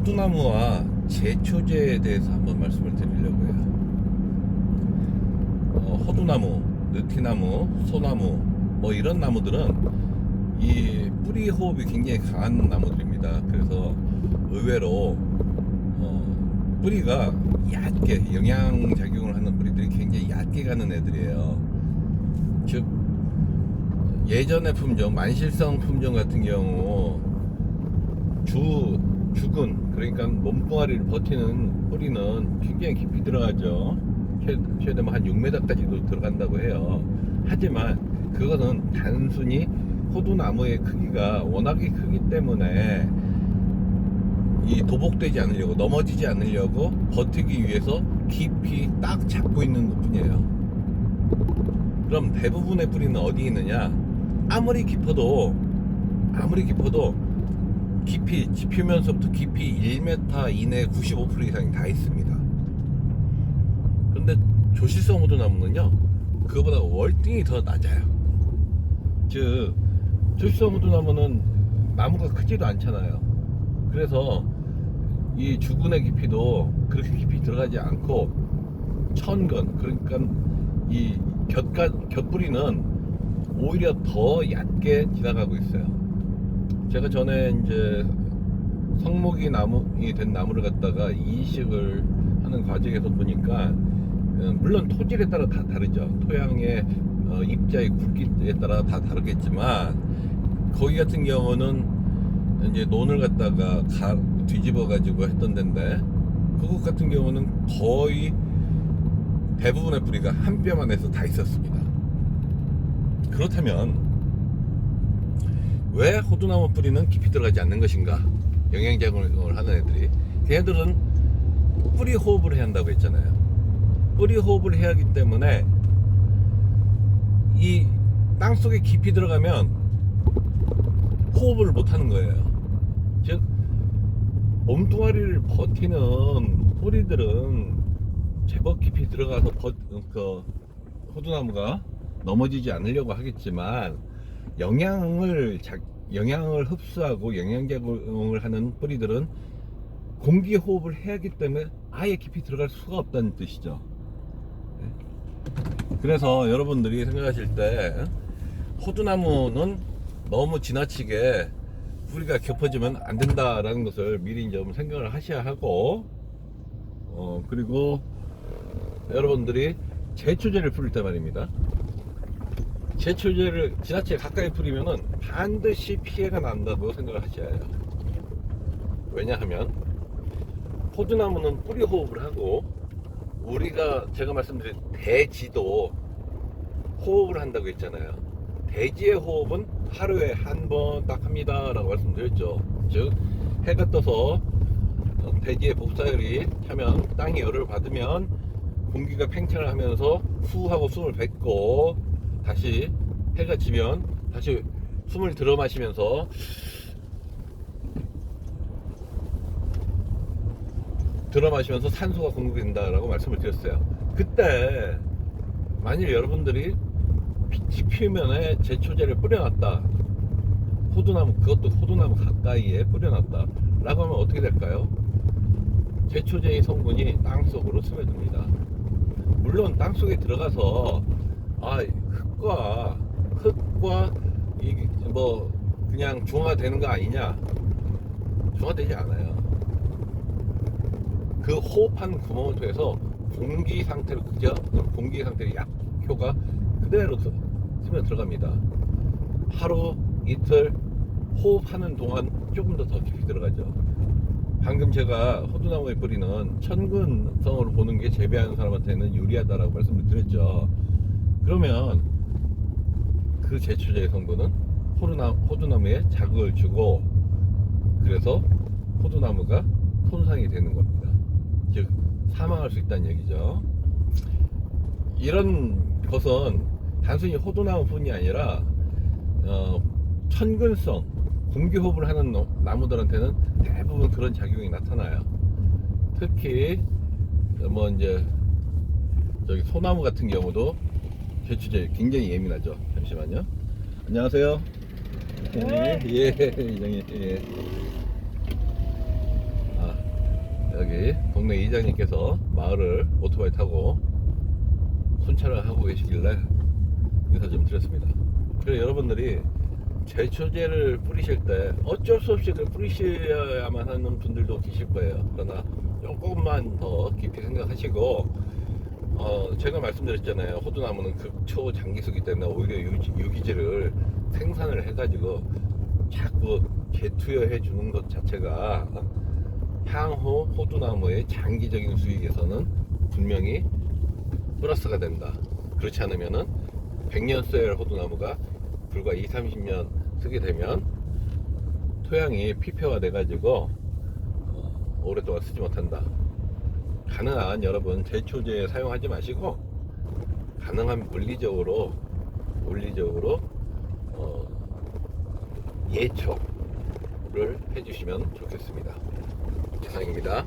호두나무와 제초제에 대해서 한번 말씀을 드리려고 해요. 호두나무, 느티나무, 소나무 뭐 이런 나무들은 이 뿌리 호흡이 굉장히 강한 나무들입니다. 그래서 의외로 뿌리가 얕게 영양작용을 하는 뿌리들이 굉장히 얕게 가는 애들이에요. 즉 예전의 품종, 만실성 품종 같은 경우 죽은, 그러니까 몸뚱아리를 버티는 뿌리는 굉장히 깊이 들어가죠. 최대 한 6m까지도 들어간다고 해요. 하지만 그거는 단순히 호두나무의 크기가 워낙에 크기 때문에 이 도복되지 않으려고, 넘어지지 않으려고 버티기 위해서 깊이 딱 잡고 있는 것 뿐이에요. 그럼 대부분의 뿌리는 어디 있느냐? 아무리 깊어도 깊이, 지표면서부터 깊이 1m 이내 95% 이상이 다 있습니다. 그런데 조실성 호두나무는요, 그거보다 월등히 더 낮아요. 즉 조실성 호두나무는 나무가 크지도 않잖아요. 그래서 이 주근의 깊이도 그렇게 깊이 들어가지 않고 천근, 그러니까 이 곁뿌리는 오히려 더 얕게 지나가고 있어요. 제가 전에 이제 성목이 된 나무를 갖다가 이식을 하는 과정에서 보니까 물론 토질에 따라 다 다르죠. 토양의 입자의 굵기에 따라 다 다르겠지만 거기 같은 경우는 이제 논을 갖다가 뒤집어 가지고 했던 데인데, 그것 같은 경우는 거의 대부분의 뿌리가 한 뼘 안에서 다 있었습니다. 그렇다면 왜 호두나무 뿌리는 깊이 들어가지 않는 것인가? 영양작용을 하는 애들이, 걔네들은 뿌리 호흡을 해야 한다고 했잖아요. 뿌리 호흡을 해야 하기 때문에 이 땅속에 깊이 들어가면 호흡을 못 하는 거예요. 즉 몸뚱아리를 버티는 뿌리들은 제법 깊이 들어가서 호두나무가 넘어지지 않으려고 하겠지만, 영양을 흡수하고 영양작용을 하는 뿌리들은 공기 호흡을 해야 하기 때문에 아예 깊이 들어갈 수가 없다는 뜻이죠. 그래서 여러분들이 생각하실 때 호두나무는 너무 지나치게 뿌리가 깊어지면 안 된다라는 것을 미리 좀 생각을 하셔야 하고, 그리고 여러분들이 제초제를 뿌릴 때 말입니다. 제초제를 지나치게 가까이 뿌리면은 반드시 피해가 난다고 생각을 하셔야 해요. 왜냐하면 호두나무는 뿌리 호흡을 하고, 제가 말씀드린 대지도 호흡을 한다고 했잖아요. 대지의 호흡은 하루에 한 번 딱 합니다 라고 말씀드렸죠. 즉 해가 떠서 대지의 복사열이 차면, 땅이 열을 받으면 공기가 팽창을 하면서 후 하고 숨을 뱉고, 다시 해가 지면 다시 숨을 들어 마시면서 산소가 공급된다라고 말씀을 드렸어요. 그때 만일 여러분들이 빛이 표면에 제초제를 뿌려놨다, 그것도 호두나무 가까이에 뿌려놨다 라고 하면 어떻게 될까요? 제초제의 성분이 땅속으로 스며듭니다. 물론 땅속에 들어가서 흙과 이게 뭐 그냥 중화되는 거 아니냐? 중화되지 않아요. 그 호흡한 구멍을 통해서 공기 상태로 약효가 그대로 스며 들어갑니다. 하루 이틀 호흡하는 동안 조금 더 깊이 들어가죠. 방금 제가 호두나무의 뿌리는 천근성으로 보는 게 재배하는 사람한테는 유리하다라고 말씀을 드렸죠. 그러면 그 제초제의 성분은 호두나무에 자극을 주고, 그래서 호두나무가 손상이 되는 겁니다. 즉 사망할 수 있다는 얘기죠. 이런 것은 단순히 호두나무뿐이 아니라 천근성 공기호흡을 하는 나무들한테는 대부분 그런 작용이 나타나요. 특히 뭐 이제 소나무 같은 경우도 제초제 굉장히 예민하죠. 잠시만요. 안녕하세요. 네. 예, 이장님. 예. 저기 동네 이장님께서 마을을 오토바이 타고 순찰을 하고 계시길래 인사 좀 드렸습니다. 그리고 여러분들이 제초제를 뿌리실 때 어쩔 수 없이 뿌리셔야만 하는 분들도 계실 거예요. 그러나 조금만 더 깊이 생각하시고, 제가 말씀드렸잖아요. 호두나무는 극초 장기수기 때문에 오히려 유기질을 생산을 해가지고 자꾸 재투여해 주는 것 자체가 향후 호두나무의 장기적인 수익에서는 분명히 플러스가 된다. 그렇지 않으면은 100년 써야 할 호두나무가 불과 20-30년 쓰게 되면 토양이 피폐화 돼가지고 오랫동안 쓰지 못한다. 가능한 여러분 제초제 사용하지 마시고 가능한 물리적으로 예초를 해주시면 좋겠습니다. 이상입니다.